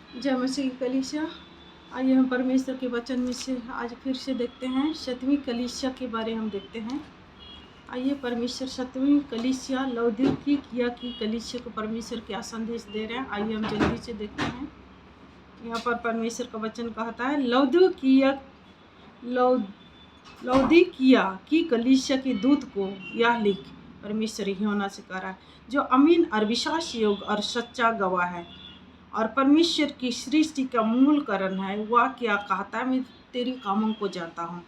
जय मसीह की कलीसिया। आइए हम परमेश्वर के वचन में से आज फिर से देखते हैं। 7वीं कलीसिया के बारे हम देखते हैं। आइए परमेश्वर 7वीं कलीसिया लौदीकिया की कलीसिया को परमेश्वर क्या संदेश दे रहे हैं, आइए हम जल्दी से देखते हैं। यहाँ पर परमेश्वर का वचन कहता है, लौदीकिया की कलीसिया के दूत को यह लिख, परमेश्वर यूहन्ना से कह रहा है, जो अमीन और विश्वास योग्य और सच्चा गवाह है और परमेश्वर की सृष्टि का मूल कारण है, वह क्या कहता है, मैं तेरी कामों को जानता हूँ।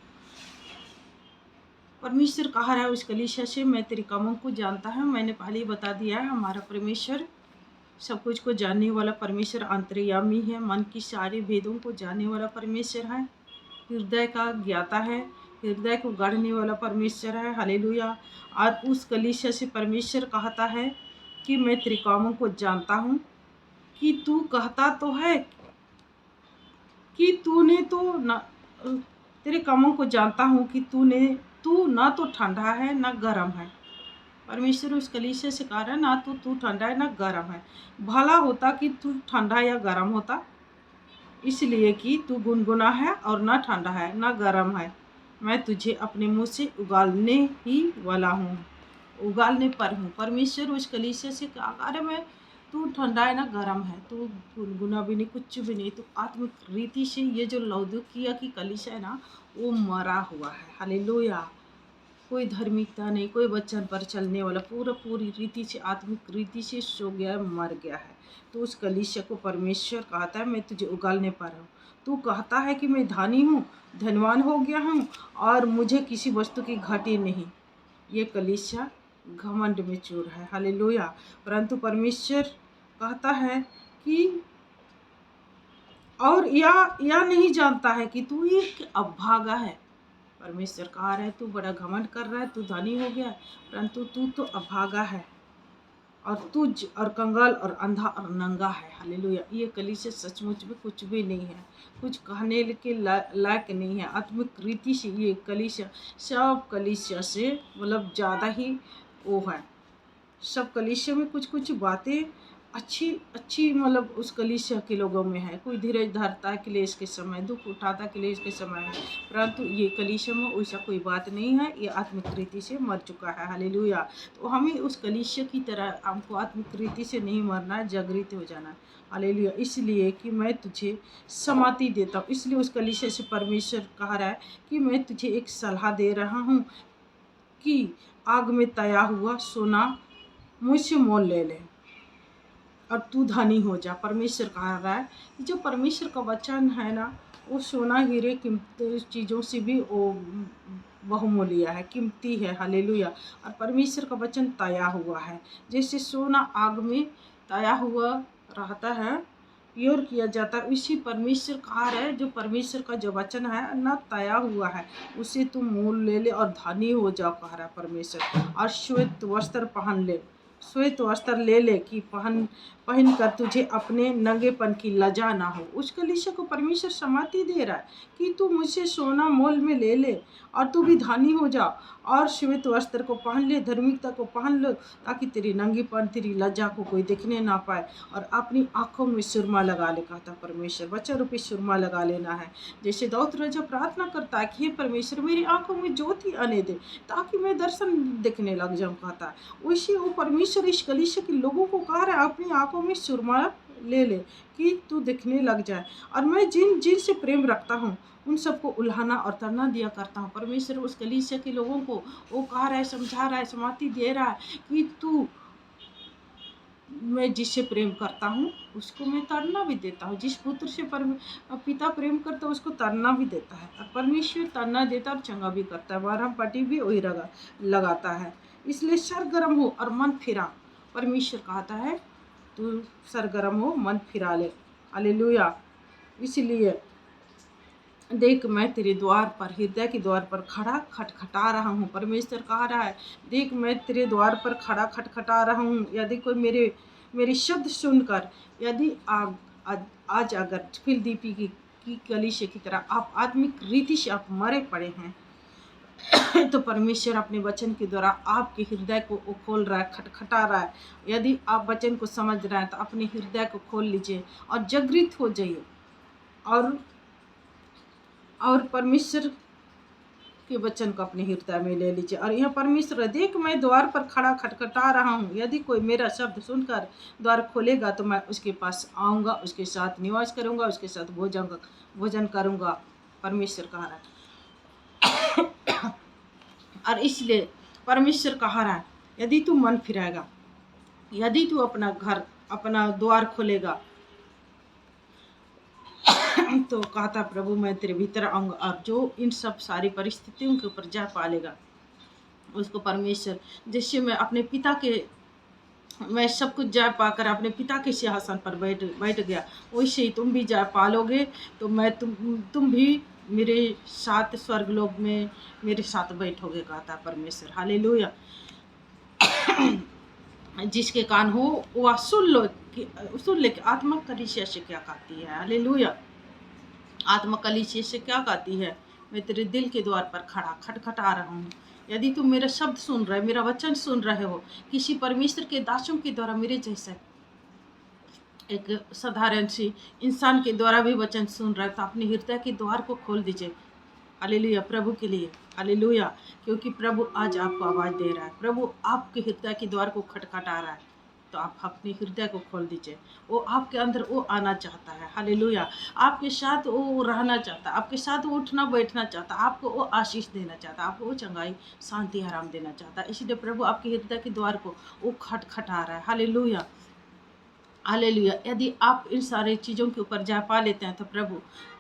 परमेश्वर कह रहा है उस कलीसिया से, मैं तेरी कामों को जानता हूँ। मैंने पहले ही बता दिया है, हमारा परमेश्वर सब कुछ को जानने वाला परमेश्वर अंतर्यामी है, मन की सारे भेदों को जानने वाला परमेश्वर है, हृदय का ज्ञाता है, हृदय को गढ़ने वाला परमेश्वर है। हालेलुया। और उस कलीसिया से परमेश्वर कहता है कि मैं तेरे कामों को जानता हूँ, कि तू कहता तो है कि तूने तो न, तेरे कामों को जानता हूँ कि तू ना तो ठंडा है ना गर्म है। परमेश्वर उस कलीसिया से कह रहा है, ना तो तू ठंडा है ना गर्म है। भला होता कि तू ठंडा या गर्म होता, इसलिए कि तू गुनगुना है और ना ठंडा है ना गर्म है। मैं तुझे अपने मुंह से उगालने ही वाला हूँ, उगालने पर हूँ। परमेश्वर उस कलीसिया से कहा, अरे मैं तू ठंडा है ना गर्म है, तू गुनगुना भी नहीं, कुछ भी नहीं। तो आत्मिक रीति से ये जो लौदीकिया की कलीसिया है ना, वो मरा हुआ है। हालेलुया। कोई धार्मिकता नहीं, कोई वचन पर चलने वाला, पूरी रीति से आत्मिक रीति से सो गया है, मर गया है। तो उस कलीसिया को परमेश्वर कहता है, मैं तुझे उगालने पर हूँ। तू कहता है कि मैं धनी हूँ, धनवान हो गया हूँ और मुझे किसी वस्तु की घटी नहीं। ये कलीसिया घमंड में चूर है। हालेलुया। परंतु परमेश्वर कहता है कि और या नहीं जानता है कि तू एक अभागा है। परमेश्वर कह रहा है, तू बड़ा घमंड कर रहा है, तू धनी हो गया, परंतु तू तो अभागा है और तुझ और कंगाल और अंधा और नंगा है। हालेलुया। ये कलीसिया सचमुच में कुछ भी नहीं है, कुछ कहने के लायक नहीं है। आत्मिक रीति से ये कलीसिया सब कलीसिया से मतलब ज़्यादा ही वो है। सब कलीसिया में कुछ कुछ बातें अच्छी मतलब उस कलीसिया के लोगों में है। कोई धीरज धरता है क्लेश के समय, दुख उठाता क्लेश के समय है, परंतु ये कलीसिया में वैसा कोई बात नहीं है। ये आत्मिक रीति से मर चुका है। हालेलुया। तो हमें उस कलीसिया की तरह हमको आत्मिक रीति से नहीं मरना है, जागृत हो जाना है। हालेलुया। इसलिए कि मैं तुझे समाति देता हूँ, इसलिए उस कलीसिया से परमेश्वर कह रहा है कि मैं तुझे एक सलाह दे रहा हूँ कि आग में तया हुआ सोना मुझसे मोल ले ले और तू धनी हो जा। परमेश्वर कह रहा है कि जो परमेश्वर का वचन है ना, वो सोना हीरे कीमती चीज़ों से भी वो बहुमूल्य है, कीमती है। हालेलुया। और परमेश्वर का वचन तया हुआ है, जैसे सोना आग में तया हुआ रहता है, प्योर किया जाता है, उसी परमेश्वर कहा है, जो परमेश्वर का जो वचन है ना तया हुआ है, उसे तू मोल ले ले और धनी हो जाओ, कह रहा है परमेश्वर। और श्वेत वस्त्र पहन ले, श्वेत वस्त्र ले ले कि पहन कर तुझे अपने नंगेपन की लज्जा ना हो। उस कलीसिया को परमेश्वर सम्मति दे रहा है कि तू मुझसे सोना मोल में ले ले और तू भी धनी हो जा और श्वेत वस्त्र को पहन ले, धार्मिकता को पहन लो, ताकि तेरी नंगीपन, तेरी लज्जा को कोई देखने ना पाए। और अपनी आँखों में सुरमा लगा ले, कहता परमेश्वर, वचन रूपी सुरमा लगा लेना है। जैसे दाऊद राजा प्रार्थना करता है कि हे परमेश्वर मेरी आँखों में ज्योति आने दे ताकि मैं दर्शन देखने लग जाऊँ, कहता है। वैसे वो परमेश्वर इस कलीसिया के लोगों को कह रहा है, अपनी आँखों में सुरमा ले ले कि तू दिखने लग जाए। और मैं जिन से प्रेम रखता हूँ उन सबको उल्हाना और तरना दिया करता हूँ। परमेश्वर उस कलीसिया के लोगों को वो कह रहा है, समझा रहा है, समाति दे रहा है कि तू, मैं जिससे प्रेम करता हूँ उसको मैं ताड़ना भी देता हूँ। जिस पुत्र से पिता प्रेम करता है उसको ताड़ना भी देता है, और परमेश्वर ताड़ना देता है और चंगा भी करता है, बारह पट्टी भी वही लगाता है। इसलिए सरगर्म हो और मन फिरा। परमेश्वर कहता है तू सरगर्म हो, मन फिरा ले। हालेलुया। इसलिए देख मैं तेरे द्वार पर, हृदय के द्वार पर खड़ा खटखटा रहा हूँ। परमेश्वर कह रहा है, देख मैं तेरे द्वार पर खड़ा खटखटा रहा हूँ। यदि कोई मेरे शब्द सुनकर, यदि आज अगर फिलदिपी की कलीसिया की तरह आप आत्मिक रीति से आप मरे पड़े हैं, तो परमेश्वर अपने वचन के द्वारा आपके हृदय को वो खोल रहा है, खटखटा रहा है। यदि आप वचन को समझ रहे हैं तो अपने हृदय को खोल लीजिए और जागृत हो जाइए और परमेश्वर के वचन को अपने हृदय में ले लीजिए। और यह परमेश्वर, देख मैं द्वार पर खड़ा खटखटा रहा हूँ, यदि कोई मेरा शब्द सुनकर द्वार खोलेगा तो मैं उसके पास आऊँगा, उसके साथ निवास करूँगा, उसके साथ भोजन करूँगा। परमेश्वर कह रहा है। और इसलिए परमेश्वर कह रहा है, यदि तू मन फिराएगा, यदि तू अपना घर, अपना द्वार खोलेगा, तो कहता प्रभु मैं तेरे भीतर आऊँगा। और जो इन सब सारी परिस्थितियों के ऊपर जा पालेगा, उसको परमेश्वर, जैसे मैं सब कुछ जा पाकर अपने पिता के सिंहासन पर बैठ गया, वैसे ही तुम भी जा पालोगे। तो मैं तुम भी मेरे साथ स्वर्गलोक में मेरे साथ बैठोगे, कहता परमेश्वर। हालेलुया। जिसके कान हो वह सुन ले कि आत्मा कलीसिया से क्या कहती है। हालेलुया। आत्मा कलीसिया से क्या कहती है, मैं तेरे दिल के द्वार पर खड़ा खटखटा रहा हूँ। यदि तुम मेरा शब्द सुन रहे, मेरा वचन सुन रहे हो, किसी परमेश्वर के दासों के द्वारा, मेरे जैसे एक साधारण सी इंसान के द्वारा भी वचन सुन रहे, तो अपने हृदय के द्वार को खोल दीजिए। हालेलुया, प्रभु के लिए। हालेलुया, क्योंकि प्रभु आज आपको आवाज़ दे रहा है, प्रभु आपके हृदय के द्वार को खटखटा रहा है। तो आप अपने हृदय को खोल दीजिए। वो आपके अंदर वो आना चाहता है। हालेलुया, आपके साथ वो रहना चाहता है, आपके साथ वो उठना बैठना चाहता है, आपको वो आशीष देना चाहता है, आपको वो चंगाई, शांति, आराम देना चाहता है। इसलिए प्रभु आपके हृदय के द्वार को वो खटखटा रहा है। Hallelujah, hallelujah. यदि आप इन सारी चीज़ों के ऊपर जा पा लेते हैं तो प्रभु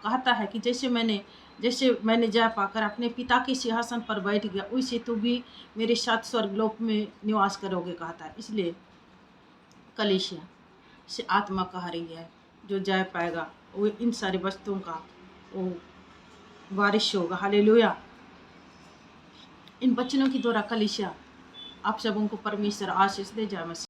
कहता है कि जैसे मैंने जा पाकर अपने पिता के सिंहासन पर बैठ गया, वैसे तू भी मेरे साथ स्वर्गलोक में निवास करोगे, कहता है। इसलिए कलीसिया से आत्मा कह रही है, जो जा पाएगा वो इन सारी वस्तुओं का वो वारिश होगा। हालेलुया। इन वचनों के द्वारा कलीसिया आप सबों को परमेश्वर आशीष दे। जय मसीह।